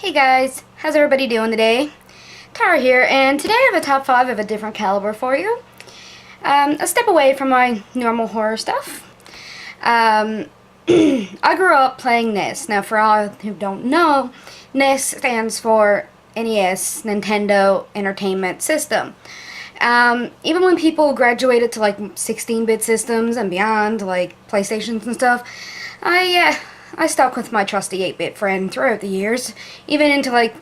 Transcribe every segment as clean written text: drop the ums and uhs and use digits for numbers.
Hey guys, how's everybody doing today? Tara here, and today I have a top 5 of a different caliber for you. A step away from my normal horror stuff. I grew up playing NES. Now for all who don't know, NES stands for NES, Nintendo Entertainment System. Even when people graduated to like 16-bit systems and beyond, like PlayStations and stuff, I stuck with my trusty 8-bit friend throughout the years, even into like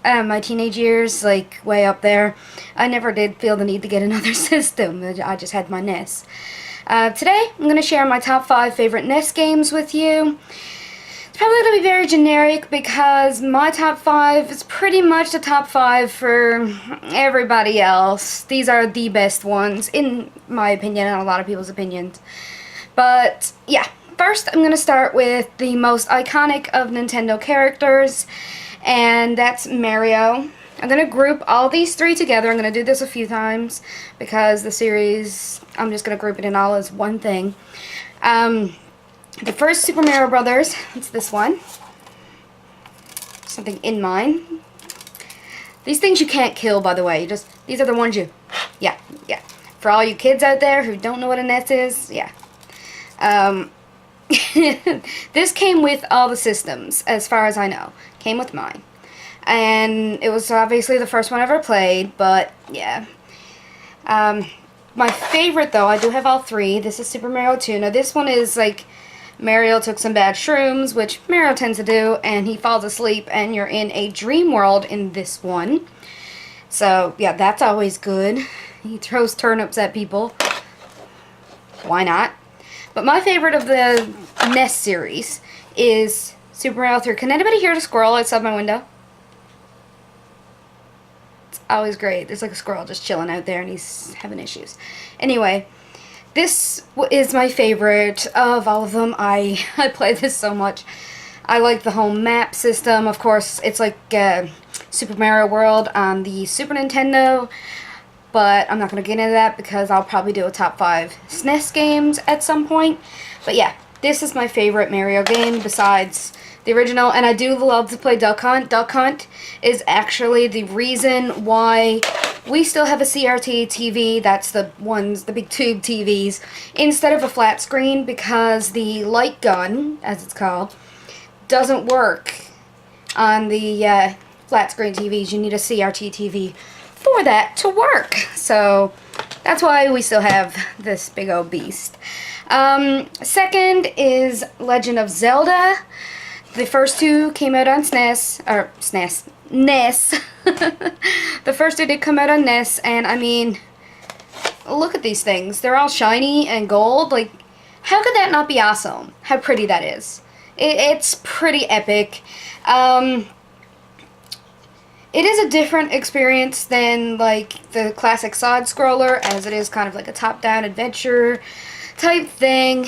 my teenage years, like way up there. I never did feel the need to get another system. I just had my NES. Today, I'm going to share my top 5 favorite NES games with you. It's probably going to be very generic because my top 5 is pretty much the top 5 for everybody else. These are the best ones, in my opinion, and a lot of people's opinions. But, yeah. First, I'm going to start with the most iconic of Nintendo characters, and that's Mario. I'm going to group all these three together. I'm going to do this a few times because the series, I'm just going to group it in all as one thing. The first Super Mario Brothers, it's this one. Something in mine. These things you can't kill, by the way. These are the ones you, yeah. For all you kids out there who don't know what a NES is, yeah. This came with all the systems, as far as I know. Came with mine. And it was obviously the first one I ever played, but yeah. My favorite, though, I do have all three. This is Super Mario 2. Now, this one is like Mario took some bad shrooms, which Mario tends to do, and he falls asleep, and you're in a dream world in this one. So, yeah, that's always good. He throws turnips at people. Why not? But my favorite of the NES series is Super Mario 3. Can anybody hear the squirrel outside my window? It's always great. There's like a squirrel just chilling out there and he's having issues. Anyway, this is my favorite of all of them. I play this so much. I like the whole map system. Of course, it's like Super Mario World on the Super Nintendo. But I'm not going to get into that because I'll probably do a top 5 SNES games at some point. But yeah, this is my favorite Mario game besides the original. And I do love to play Duck Hunt. Duck Hunt is actually the reason why we still have a CRT TV. That's the big tube TVs, instead of a flat screen, because the light gun, as it's called, doesn't work on the flat screen TVs. You need a CRT TV for that to work. So that's why we still have this big old beast. Second is Legend of Zelda. The first two came out on SNES, or SNES, NES. The first two did come out on NES, and I mean, look at these things. They're all shiny and gold. Like, how could that not be awesome? How pretty that is. It's pretty epic. It is a different experience than, like, the classic side-scroller, as it is kind of like a top-down adventure type thing.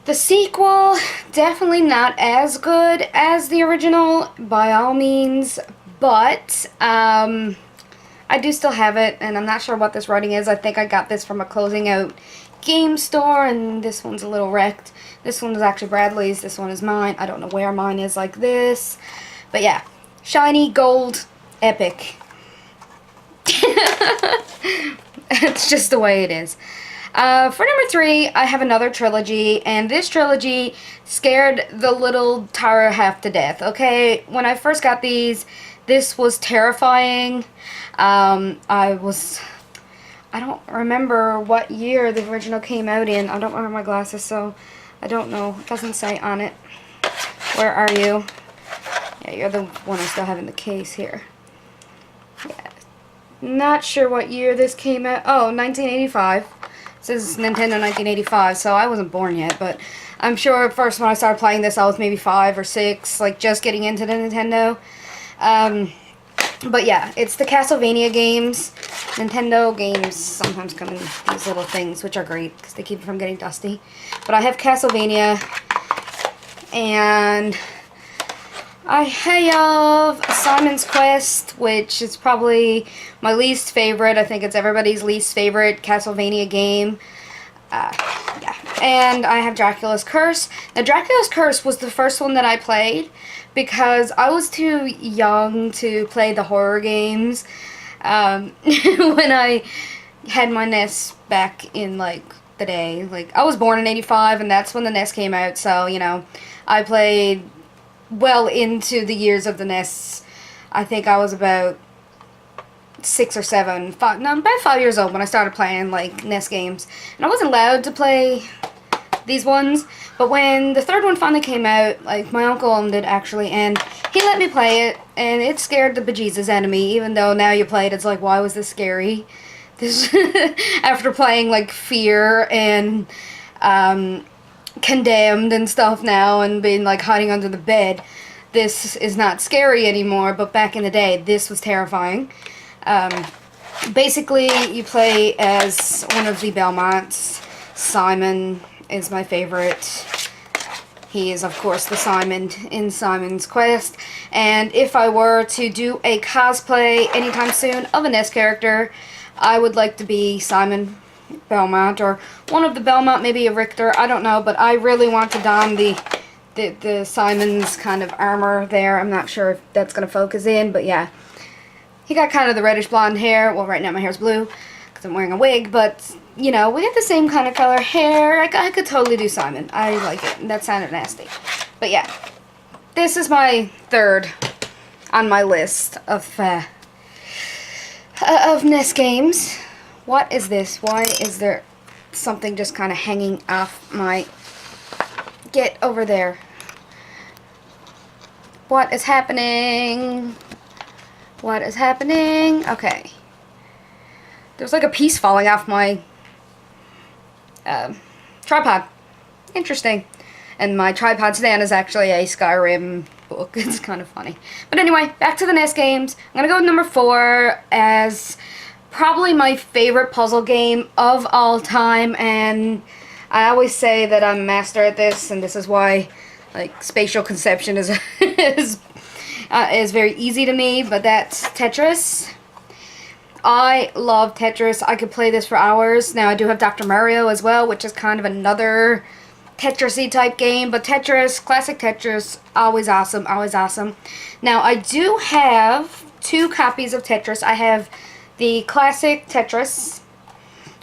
The sequel, definitely not as good as the original, by all means, but I do still have it, and I'm not sure what this writing is. I think I got this from a closing out game store, and this one's a little wrecked. This one is actually Bradley's, this one is mine. I don't know where mine is like this, but yeah. Shiny, gold, epic. It's just the way it is. For number 3, I have another trilogy, and this trilogy scared the little Tara half to death, okay? When I first got these, this was terrifying. I don't remember what year the original came out in. I don't wear my glasses, so I don't know. It doesn't say on it. Where are you? Yeah, you're the one I still have in the case here. Yeah. Not sure what year this came out. Oh, 1985. This is Nintendo 1985, so I wasn't born yet, but I'm sure first when I started playing this I was maybe 5 or 6, like just getting into the Nintendo. But yeah, it's the Castlevania games. Nintendo games sometimes come in these little things, which are great because they keep it from getting dusty. But I have Castlevania, and I have Simon's Quest, which is probably my least favorite. I think it's everybody's least favorite Castlevania game. Yeah, and I have Dracula's Curse. Now, Dracula's Curse was the first one that I played because I was too young to play the horror games when I had my NES back in, like, the day. Like, I was born in 85, and that's when the NES came out, so, you know, I played well into the years of the NES. I think I was about 6 or 7, about 5 years old when I started playing, like, NES games. And I wasn't allowed to play these ones, but when the third one finally came out, like, my uncle owned it, actually, and he let me play it, and it scared the bejesus out of me, even though now you play it, it's like, why was this scary? This, after playing, like, Fear and, Condemned and stuff now, and being, like, hiding under the bed, this is not scary anymore, but back in the day, this was terrifying. Basically, you play as one of the Belmonts. Simon is my favorite. He is, of course, the Simon in Simon's Quest. And if I were to do a cosplay anytime soon of a NES character, I would like to be Simon Belmont, or one of the Belmont, maybe a Richter, I don't know, but I really want to don the Simon's kind of armor there. I'm not sure if that's going to focus in, but yeah. He got kind of the reddish blonde hair. Well, right now my hair's blue because I'm wearing a wig, but, you know, we got the same kind of color hair. I could totally do Simon. I like it. That sounded nasty. But yeah, this is my third on my list of NES games. What is this? Why is there something just kind of hanging off my... Get over there. What is happening? What is happening? Okay. There's like a piece falling off my tripod. Interesting. And my tripod stand is actually a Skyrim book. It's kind of funny. But anyway, back to the NES games. I'm going to go with number 4 as probably my favorite puzzle game of all time. And I always say that I'm a master at this, and this is why, like, spatial conception is is very easy to me, but that's Tetris. I love Tetris. I could play this for hours. Now, I do have Dr. Mario as well, which is kind of another Tetris-y type game, but Tetris, classic Tetris, always awesome, always awesome. Now, I do have 2 copies of Tetris. I have the classic Tetris,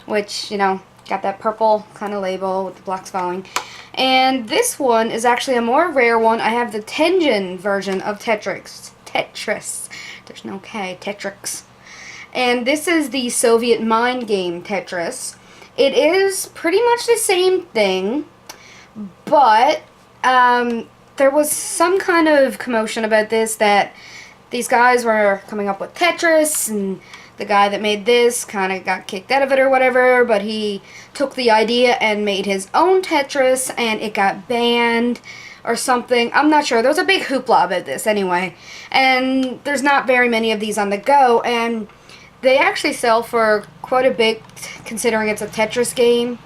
which, you know, got that purple kind of label with the blocks following. And this one is actually a more rare one. I have the Tengen version of Tetris. There's no K. Tetris. And this is the Soviet mind game Tetris. It is pretty much the same thing, but there was some kind of commotion about this, that these guys were coming up with Tetris, and the guy that made this kind of got kicked out of it or whatever, but he took the idea and made his own Tetris, and it got banned or something. I'm not sure. There was a big hoopla about this anyway. And there's not very many of these on the go, and they actually sell for quite a bit considering it's a Tetris game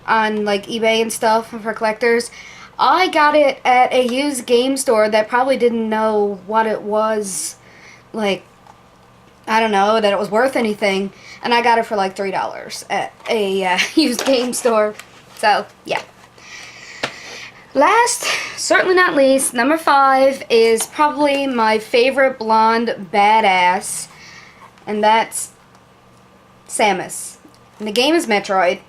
on, like, eBay and stuff for collectors. I got it at a used game store that probably didn't know what it was, like, I don't know, that it was worth anything, and I got it for like $3 at a used game store. So, yeah. Last, certainly not least, number 5 is probably my favorite blonde badass, and that's Samus. And the game is Metroid.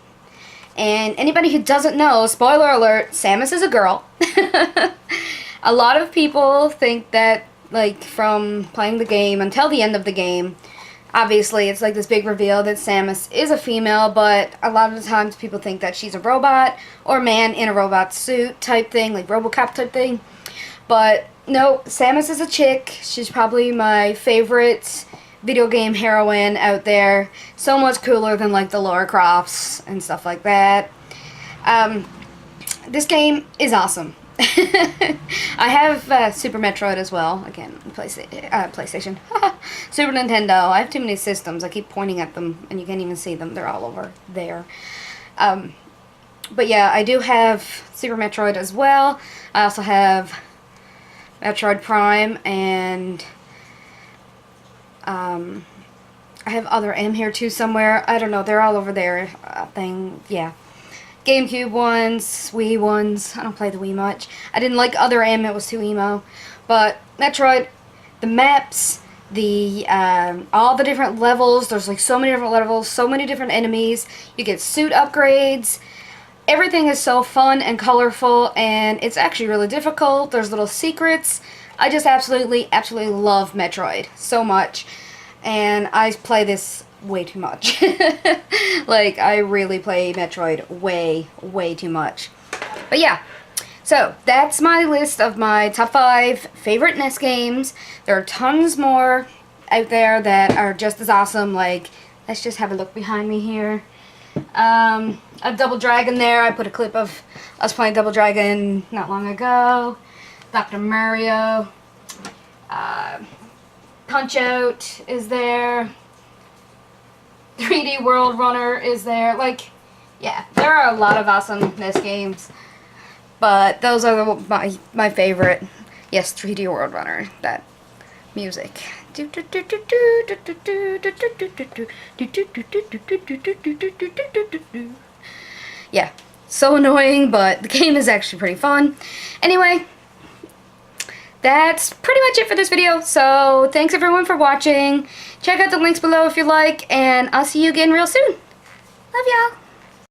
And anybody who doesn't know, spoiler alert, Samus is a girl. A lot of people think that, like, from playing the game until the end of the game, obviously it's like this big reveal that Samus is a female, but a lot of the times people think that she's a robot or man in a robot suit type thing, like RoboCop type thing. But no, Samus is a chick. She's probably my favorite video game heroine out there. So much cooler than, like, the Lara Crofts and stuff like that. This game is awesome. I have Super Metroid as well. Again, PlayStation. Super Nintendo. I have too many systems. I keep pointing at them, and you can't even see them. They're all over there. But yeah, I do have Super Metroid as well. I also have Metroid Prime, and I have other M here too somewhere. I don't know. They're all over there. Yeah. GameCube ones, Wii ones. I don't play the Wii much. I didn't like other M, it was too emo. But Metroid, the maps, the all the different levels, there's like so many different levels, so many different enemies. You get suit upgrades. Everything is so fun and colorful, and it's actually really difficult. There's little secrets. I just absolutely love Metroid so much. And I play this way too much. Like, I really play Metroid way too much. But yeah, so that's my list of my top 5 favorite NES games. There are tons more out there that are just as awesome. Like, let's just have a look behind me here. A Double Dragon there. I put a clip of us playing Double Dragon not long ago. Dr. Mario. Punch Out is there. 3D World Runner is there. Like, yeah, there are a lot of awesome NES games. But those are my favorite. Yes, 3D World Runner. That music. Yeah, so annoying, but the game is actually pretty fun. Anyway, that's pretty much it for this video. So thanks everyone for watching. Check out the links below if you like, and I'll see you again real soon. Love y'all.